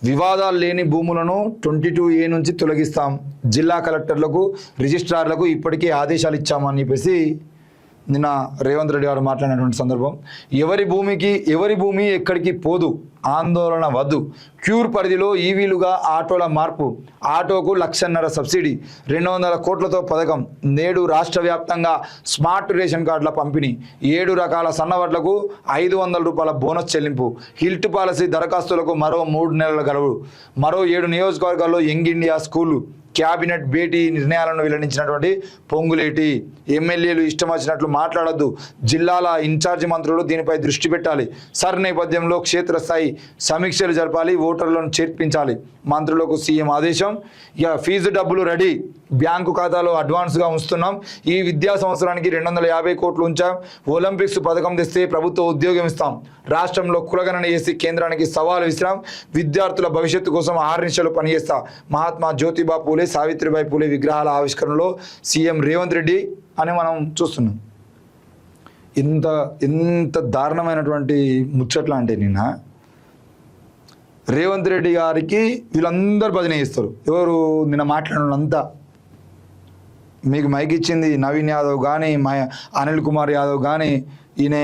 వివాదాలు లేని భూములను 22A నుంచి తొలగిస్తాం. జిల్లా కలెక్టర్లకు రిజిస్ట్రార్లకు ఇప్పటికే ఆదేశాలు ఇచ్చామని చెప్పేసి నిన్న రేవంత్ రెడ్డి గారు మాట్లాడినటువంటి సందర్భం. ఎవరి భూమి ఎక్కడికి పోదు, ఆందోళన వద్దు. క్యూర్ పరిధిలో ఈవీలుగా ఆటోల మార్పు, ఆటోకు 1,50,000 సబ్సిడీ, 200 కోట్లతో పథకం. నేడు రాష్ట్ర వ్యాప్తంగా స్మార్ట్ రేషన్ కార్డుల పంపిణీ, 7 రకాల సన్నవడ్లకు 500 రూపాయల బోనస్ చెల్లింపు. హిల్ట్ పాలసీ దరఖాస్తులకు మరో 3 నెలల గడువు. మరో 7 నియోజకవర్గాల్లో యంగ్ ఇండియా స్కూలు. క్యాబినెట్ భేటీ నిర్ణయాలను వెల్లడించినటువంటి పొంగులేటి. ఎమ్మెల్యేలు ఇష్టం వచ్చినట్లు మాట్లాడొద్దు, జిల్లాల ఇన్ఛార్జి మంత్రులు దీనిపై దృష్టి పెట్టాలి. సర్ నేపథ్యంలో క్షేత్రస్థాయి సమీక్షలు జరపాలి, ఓటర్లను చేర్పించాలి. మంత్రులకు సీఎం ఆదేశం. ఇక ఫీజు డబ్బులు రెడీ, బ్యాంకు ఖాతాలో అడ్వాన్స్గా ఉంచుతున్నాం. ఈ విద్యా సంవత్సరానికి 250 కోట్లు ఉంచాం. ఒలింపిక్స్ పథకం తెస్తే ప్రభుత్వ ఉద్యోగం ఇస్తాం. రాష్ట్రంలో కులగణన చేసి కేంద్రానికి సవాలు విసిరాం. విద్యార్థుల భవిష్యత్తు కోసం 6 నిమిషాలు పనిచేస్తా. మహాత్మా జ్యోతిబా పూలే, సావిత్రిబాయి పూలే విగ్రహాల ఆవిష్కరణలో సీఎం రేవంత్ రెడ్డి అని మనం చూస్తున్నాం. ఎంత దారుణమైనటువంటి ముచ్చట్ల అంటే నిన్న రేవంత్ రెడ్డి గారికి వీళ్ళందరూ భజన చేస్తారు. ఎవరు నిన్న మాట్లాడినంతా మీకు మైక్ ఇచ్చింది నవీన్ యాదవ్ కానీ, అనిల్ కుమార్ యాదవ్ కానీ, ఈయన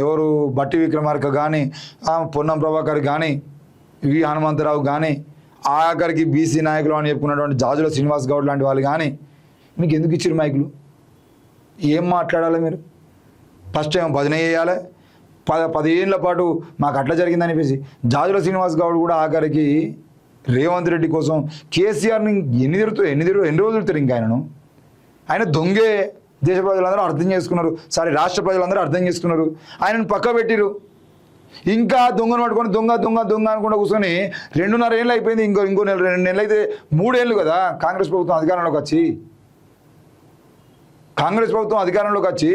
ఎవరు బట్టి విక్రమార్క కానీ, పొన్నం ప్రభాకర్ కానీ, వి హనుమంతరావు కానీ, ఆఖరికి బీసీ నాయకులు అని చెప్పుకున్నటువంటి జాజుల శ్రీనివాస్ గౌడ్ లాంటి వాళ్ళు కానీ మీకు ఎందుకు ఇచ్చారు మైకులు? ఏం మాట్లాడాలి మీరు? ఫస్ట్ ఏమో భజన చేయాలి, 10 ఏళ్ళ పాటు మాకు అట్లా జరిగిందని చెప్పేసి జాజుల శ్రీనివాస్ గౌడ్ కూడా ఆఖరికి రేవంత్ రెడ్డి కోసం కేసీఆర్ని ఎన్ని రోజులు తిరుగుతారు ఇంకా ఆయన దొంగే. దేశ ప్రజలందరూ అర్థం చేసుకున్నారు, రాష్ట్ర ప్రజలందరూ అర్థం చేసుకున్నారు. ఆయనను పక్క పెట్టిరు. ఇంకా దొంగను పట్టుకొని దొంగ అనుకుంటూ కూర్చొని 2.5 ఏళ్ళు అయిపోయింది. ఇంకో 2 నెలలు అయితే 3 ఏళ్ళు కదా కాంగ్రెస్ ప్రభుత్వం అధికారంలోకి వచ్చి.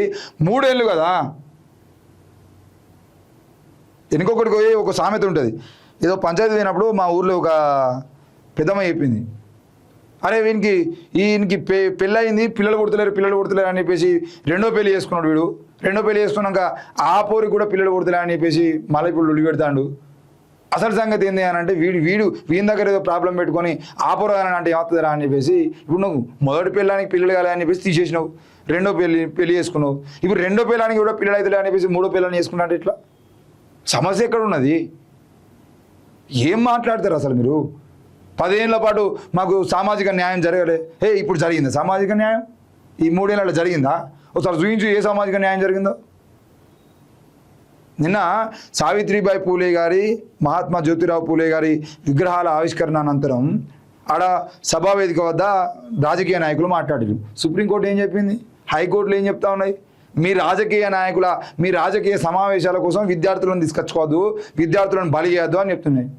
3 ఏళ్ళు కదా. వెనుకొకటికి పోయి ఒక సామెత ఉంటుంది. ఏదో పంచాయతీ పోయినప్పుడు మా ఊర్లో ఒక పెద్దమ్మ చెప్పింది, అరే ఈయనకి పెళ్ళయింది, పిల్లలు పుడతలేరు అని చెప్పేసి 2వ పెళ్లి చేసుకున్నాడు వీడు. 2వ పెళ్లి చేసుకున్నాక ఆ పోరికి కూడా పిల్లలు పుడతలేరు అని చెప్పేసి మళ్ళీ ఇప్పుడు ఉల్లి పెడతాడు. అసలు సంగతి ఏంది అని అంటే వీని దగ్గర ఏదో ప్రాబ్లం పెట్టుకొని ఆ పోరగానే అంటే ఏమవుతుందిరా అని చెప్పేసి ఇప్పుడు నువ్వు మొదటి పెళ్ళానికి పిల్లలు కాలే అని చెప్పేసి తీసేసినావు. 2వ పెళ్లి చేసుకున్నావు. ఇప్పుడు 2వ పెళ్ళానికి కూడా పిల్లలు అవుతలే అని చెప్పేసి 3వ పెళ్ళాన్ని చేసుకున్నా అంటే ఇట్లా సమస్య ఎక్కడ ఉన్నది? ఏం మాట్లాడతారు అసలు మీరు? 10 ఏళ్ళ పాటు మాకు సామాజిక న్యాయం జరగలే. ఇప్పుడు జరిగిందా సామాజిక న్యాయం? ఈ 3 ఏళ్ళలో జరిగిందా? ఒకసారి చూపించు ఏ సామాజిక న్యాయం జరిగిందో. నిన్న సావిత్రిబాయి పూలే గారి, మహాత్మా జ్యోతిరావు పూలే గారి విగ్రహాల ఆవిష్కరణ అనంతరం ఆడ సభావేదిక వద్ద రాజకీయ నాయకులు మాట్లాడారు. సుప్రీంకోర్టు ఏం చెప్పింది? హైకోర్టులు ఏం చెప్తా ఉన్నాయి? మీ రాజకీయ సమావేశాల కోసం విద్యార్థులను తీసుకొచ్చుకోవద్దు, విద్యార్థులను బలి చేయొద్దు అని చెప్తున్నాయి.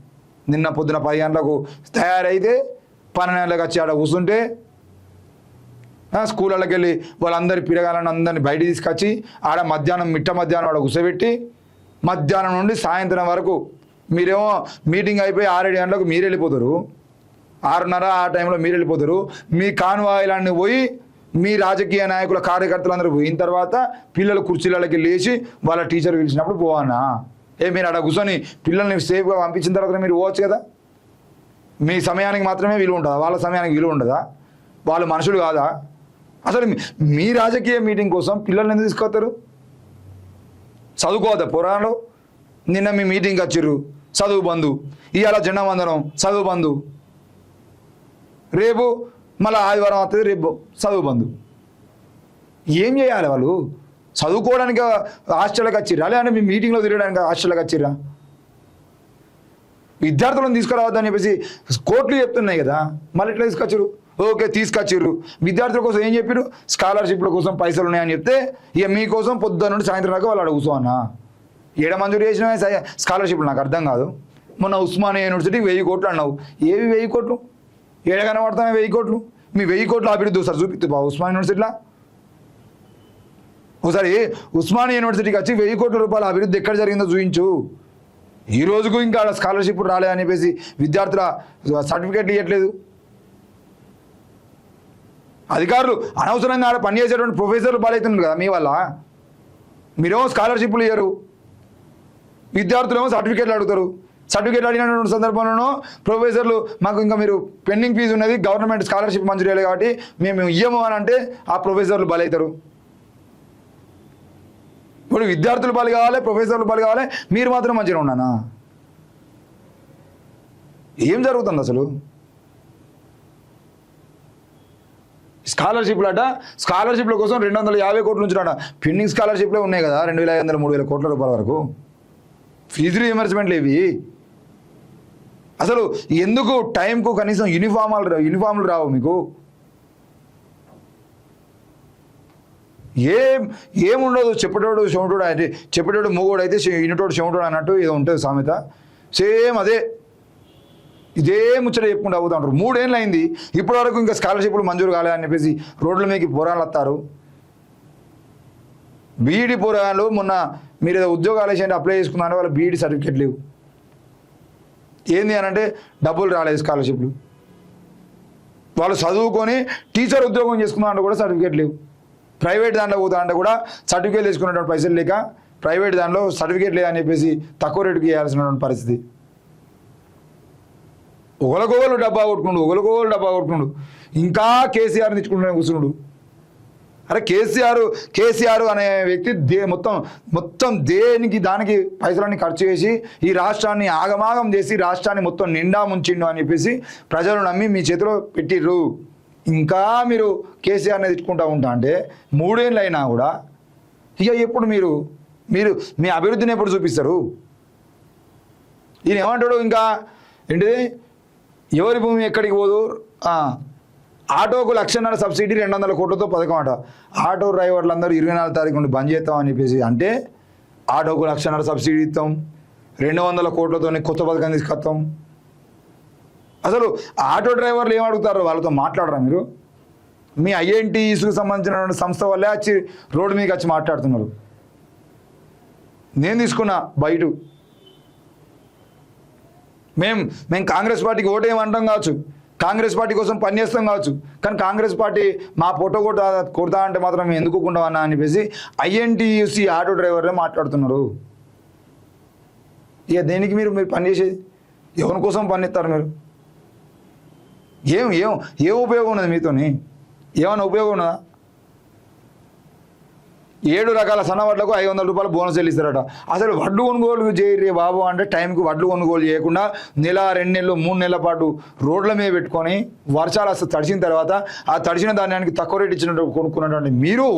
నిన్న పొద్దున 10 గంటలకు తయారైతే 12 గంటలకు వచ్చి ఆడ కూర్చుంటే స్కూళ్ళకి వెళ్ళి వాళ్ళందరి పిల్లగాళ్ళని అందరినీ బయట తీసుకొచ్చి ఆడ మిట్ట మధ్యాహ్నం ఆడ కూర్చోబెట్టి మధ్యాహ్నం నుండి సాయంత్రం వరకు మీరేమో మీటింగ్ అయిపోయి 6-7 గంటలకు మీరు వెళ్ళిపోతారు. 6:30 ఆ టైంలో మీరు వెళ్ళిపోతారు. మీ కాన్వాయిలన్నీ పోయి మీ రాజకీయ నాయకుల కార్యకర్తలందరూ పోయిన తర్వాత పిల్లలు కుర్చీలకి లేచి వాళ్ళ టీచర్ పిలిచినప్పుడు పోవానా? మీరు అక్కడ కూర్చొని పిల్లల్ని సేఫ్గా పంపించిన తర్వాత మీరు పోవచ్చు కదా. మీ సమయానికి మాత్రమే విలువ ఉంటుందా? వాళ్ళ సమయానికి విలువ ఉండదా? వాళ్ళు మనుషులు కాదా? అసలు మీ రాజకీయ మీటింగ్ కోసం పిల్లల్ని ఎందుకు తీసుకొస్తారు? చదువుకోవద్దా పురాణంలో? నిన్న మీ మీటింగ్కి వచ్చిర్రు, చదువు బంధు. ఇవాళ జెండా వందనం, చదువు బంధు. రేపు మళ్ళీ ఆదివారం వస్తుంది, రేపు చదువు బంధు. ఏం చేయాలి వాళ్ళు? చదువుకోవడానికి హాస్టల్కి వచ్చిర్రా లేదంటే మీ మీటింగ్లో తిరగడానికి హాస్టల్కి వచ్చిర్రా? విద్యార్థులను తీసుకురావద్దని చెప్పేసి కోర్టులు చెప్తున్నాయి కదా, మళ్ళీ ఇట్లా తీసుకొచ్చారు. ఓకే తీసుకొచ్చిర్రు, విద్యార్థుల కోసం ఏం చెప్పారు? స్కాలర్షిప్ల కోసం పైసలు ఉన్నాయని చెప్తే ఇక మీకోసం పొద్దున్న నుండి సాయంత్రం దాకా వాళ్ళు అడుగుతాం అన్న. ఏడ మంజూరు చేసిన స్కాలర్షిప్లు నాకు అర్థం కాదు. మొన్న ఉస్మానియా యూనివర్సిటీకి 1000 కోట్లు అన్నావు. ఏవి 1000 కోట్లు? ఏడ కనబడతామే 1000 కోట్లు? మీ 1000 కోట్ల అభివృద్ధి ఒకసారి చూపిస్తు బా ఉస్మానియా యూనివర్సిటీలో. ఒకసారి ఉస్మానియా యూనివర్సిటీకి వచ్చి 1000 కోట్ల రూపాయల అభివృద్ధి ఎక్కడ జరిగిందో చూపించు. ఈ రోజుకు ఇంకా స్కాలర్షిప్ రాలేదని చెప్పేసి విద్యార్థుల సర్టిఫికేట్లు ఇవ్వట్లేదు. అధికారులు అనవసరంగా ఆడ పనిచేసేటువంటి ప్రొఫెసర్లు బాలవుతున్నారు కదా మీ వల్ల. మీరేమో స్కాలర్షిప్లు ఇయ్యరు, విద్యార్థులేమో సర్టిఫికేట్లు అడుగుతారు. సర్టిఫికేట్ అడిగినటువంటి సందర్భంలోనూ ప్రొఫెసర్లు మాకు ఇంకా మీరు పెండింగ్ ఫీజు ఉన్నది, గవర్నమెంట్ స్కాలర్షిప్ మంజూరు చేయాలి కాబట్టి మేము ఇయ్యము అని అంటే ఆ ప్రొఫెసర్లు బలవుతారు. ఇప్పుడు విద్యార్థులు బలి కావాలి, ప్రొఫెసర్లు బలి కావాలి, మీరు మాత్రం మంచిగా ఉన్నానా? ఏం జరుగుతుంది అసలు? స్కాలర్షిప్ల కోసం 250 కోట్ల నుంచి పెండింగ్ స్కాలర్షిప్లే ఉన్నాయి కదా, 2500 3000 కోట్ల రూపాయల వరకు. ఫీజు రీఎంబర్స్మెంట్లు ఇవి అసలు ఎందుకు? టైంకు కనీసం యూనిఫామ్లు రావు మీకు? ఏముండదు. చెప్పేటోడు చెమటోడు అంటే చెప్పేటోడు మూగోడు అయితే ఇనుటోడు చెమటోడు అన్నట్టు ఏదో ఉంటుంది సామెత. సేమ్ ఇదే ముచ్చట చెప్పుకుంటూ అవుతా ఉంటారు. 3 ఏళ్ళు అయింది ఇప్పటి వరకు ఇంకా స్కాలర్షిప్లు మంజూరు కాలేదని చెప్పేసి రోడ్ల మీదకి పోరాళ్ళు వస్తారు. బీఈడి పోరాళ్ళు మొన్న మీరు ఏదో ఉద్యోగాలు వేసేయండి అప్లై చేసుకున్నారంటే వాళ్ళ బీఈడి సర్టిఫికేట్ లేవు. ఏంది అని అంటే డబ్బులు రాలేదు స్కాలర్షిప్లు. వాళ్ళు చదువుకొని టీచర్ ఉద్యోగం చేసుకున్నారంటే కూడా సర్టిఫికేట్ లేవు. ప్రైవేట్ దాంట్లో పోతారంటే కూడా సర్టిఫికేట్ తీసుకునేటువంటి పైసలు లేక ప్రైవేట్ దాంట్లో సర్టిఫికేట్ లేదని చెప్పేసి తక్కువ రేటుకి ఇవ్వాల్సినటువంటి పరిస్థితి. ఒకరికొకరు డబ్బా కొట్టుకుండు. ఇంకా కేసీఆర్ని తెచ్చుకుంటూనే కూర్చున్నాడు. అరే కేసీఆర్ అనే వ్యక్తి మొత్తం దేనికి దానికి పైసలన్నీ ఖర్చు చేసి ఈ రాష్ట్రాన్ని ఆగమాగం చేసి రాష్ట్రాన్ని మొత్తం నిండా ముంచిండు అని చెప్పేసి ప్రజలు నమ్మి మీ చేతిలో పెట్టిర్రు. ఇంకా మీరు కేసీఆర్ని తెచ్చుకుంటూ ఉంటా అంటే 3 ఏళ్ళు అయినా కూడా ఇక ఎప్పుడు మీరు మీ అభివృద్ధిని ఎప్పుడు చూపిస్తారు? ఈయన ఏమంటాడు ఇంకా ఏంటిది, ఎవరి భూమి ఎక్కడికి పోదు, ఆటోకు 1,00,000 సబ్సిడీ 200 కోట్లతో పథకం అట. ఆటో డ్రైవర్లు అందరూ 24 తారీఖు నుండి బంద్ చేస్తామని చెప్పేసి అంటే ఆటోకు 1,00,000 సబ్సిడీ ఇస్తాం, 200 కోట్లతో కొత్త పథకం తీసుకొస్తాం. అసలు ఆటో డ్రైవర్లు ఏం అడుగుతారో వాళ్ళతో మాట్లాడరా మీరు? మీ ఐఎన్టీఈస్కు సంబంధించిన సంస్థ వల్లే వచ్చి రోడ్డు మీకు వచ్చి మాట్లాడుతున్నారు. నేను తీసుకున్నా బయట. మేము కాంగ్రెస్ పార్టీకి ఓటేయమంటాం కావచ్చు, కాంగ్రెస్ పార్టీ కోసం పనిచేస్తాం కావచ్చు, కానీ కాంగ్రెస్ పార్టీ మా పొట్ట కొడతా అంటే మాత్రం మేము ఎందుకు అన్నా అని చెప్పేసి ఐఎన్టీయూసీ ఆటో డ్రైవర్లే మాట్లాడుతున్నారు. ఇక దేనికి మీరు పనిచేసేది? ఎవరి కోసం పనిస్తారు మీరు? ఏం ఉపయోగం ఉన్నది మీతోని? ఏమైనా ఉపయోగం ఉన్నదా? 7 రకాల సన్నవడ్లకు 500 రూపాయలు బోనస్ చెల్లిస్తారట. అసలు వడ్లు కొనుగోలు చేయరే బాబు అంటే టైంకి వడ్లు కొనుగోలు చేయకుండా 1 2 నెలలు 3 నెలల పాటు రోడ్ల మీద పెట్టుకొని వర్షాలు అసలు తడిసిన తర్వాత ఆ తడిసిన ధాన్యానికి తక్కువ రేటు ఇచ్చినట్టు కొనుక్కున్నటువంటి మీరు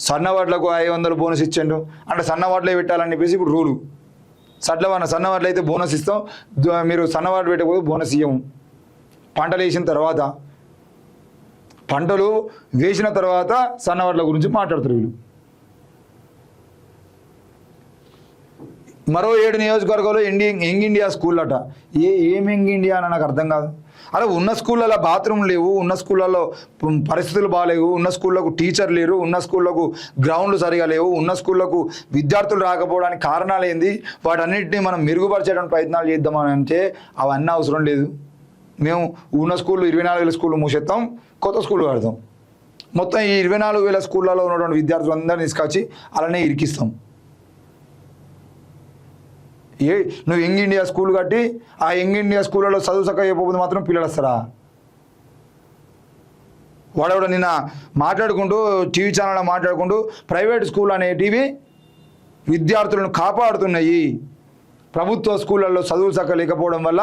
సన్నవడ్లకు 500 బోనస్ ఇచ్చిండు అంటే సన్నవడ్లే పెట్టాలని చెప్పేసి ఇప్పుడు రూలు. సన్నవడ్లు అయితే బోనస్ ఇస్తాం, మీరు సన్నవడ్లు పెట్టకపోతే బోనస్ ఇవ్వము. పంటలు వేసిన తర్వాత సన్నవడ్ల గురించి మాట్లాడుతారు వీళ్ళు. మరో 7 నియోజకవర్గాలు యంగ్ ఇండియా స్కూల్ అట. ఏం యంగ్ ఇండియా అని నాకు అర్థం కాదు. అలా ఉన్న స్కూళ్ళలో బాత్రూమ్ లేవు, ఉన్న స్కూళ్ళలో పరిస్థితులు బాగాలేవు, ఉన్న స్కూళ్ళకు టీచర్ లేరు, ఉన్న స్కూళ్ళకు గ్రౌండ్లు సరిగా లేవు, ఉన్న స్కూళ్ళకు విద్యార్థులు రాకపోవడానికి కారణాలు ఏంది? వాటన్నిటిని మనం మెరుగుపరిచేటువంటి ప్రయత్నాలు చేద్దామని అంటే అవన్నీ అవసరం లేదు. మేము ఉన్న స్కూళ్ళు 24,000 స్కూళ్ళు మూసేస్తాం, కొత్త స్కూళ్ళు కడతాం. మొత్తం ఈ 24,000 స్కూళ్ళలో ఉన్నటువంటి విద్యార్థులందరినీ తీసుకొచ్చి అలానే ఇరికిస్తాం. నువ్వు యంగ్ ఇండియా స్కూల్ కట్టి ఆ యంగ్ ఇండియా స్కూళ్ళలో చదువు చక్కగా అయిపోతుంది మాత్రం పిల్లలు వస్తారా? వాడేవాడు నిన్న మాట్లాడుకుంటూ టీవీ ఛానల్లో మాట్లాడుకుంటూ ప్రైవేట్ స్కూల్ అనేటివి విద్యార్థులను కాపాడుతున్నాయి, ప్రభుత్వ స్కూళ్ళల్లో చదువు చక్కగా లేకపోవడం వల్ల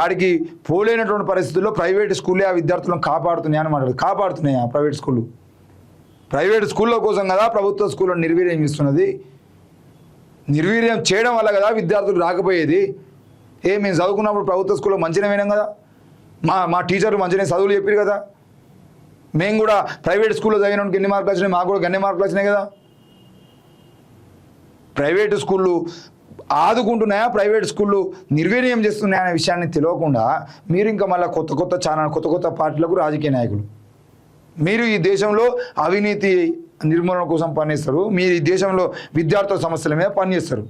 ఆడికి పోలేనటువంటి పరిస్థితుల్లో ప్రైవేట్ స్కూల్లే ఆ విద్యార్థులను కాపాడుతున్నాయి అని మాట్లాడు. కాపాడుతున్నాయి ఆ ప్రైవేట్ స్కూళ్ళ కోసం కదా ప్రభుత్వ స్కూళ్ళను నిర్వీర్యం చేస్తున్నది. నిర్వీర్యం చేయడం వల్ల కదా విద్యార్థులు రాకపోయేది. మేము చదువుకున్నప్పుడు ప్రభుత్వ స్కూల్లో మంచిగా వినాం కదా, మా టీచర్లు మంచిగా చదువులు చెప్పారు కదా. మేము కూడా ప్రైవేట్ స్కూల్లో చదివినకి ఎన్ని మార్కులు వచ్చినాయి, మాకు కూడా గన్ని మార్కులు వచ్చినాయి కదా. ప్రైవేటు స్కూళ్ళు ఆదుకుంటున్నాయా, ప్రైవేట్ స్కూళ్ళు నిర్వీర్యం చేస్తున్నాయా అనే విషయాన్ని తెలియకుండా మీరు ఇంకా మళ్ళీ కొత్త ఛానల్ కొత్త పార్టీలకు రాజకీయ నాయకులు. మీరు ఈ దేశంలో అవినీతి నిర్మూలన కోసం పనిచేస్తారు, మీరు ఈ దేశంలో విద్యార్థుల సమస్యల మీద పనిచేస్తారు.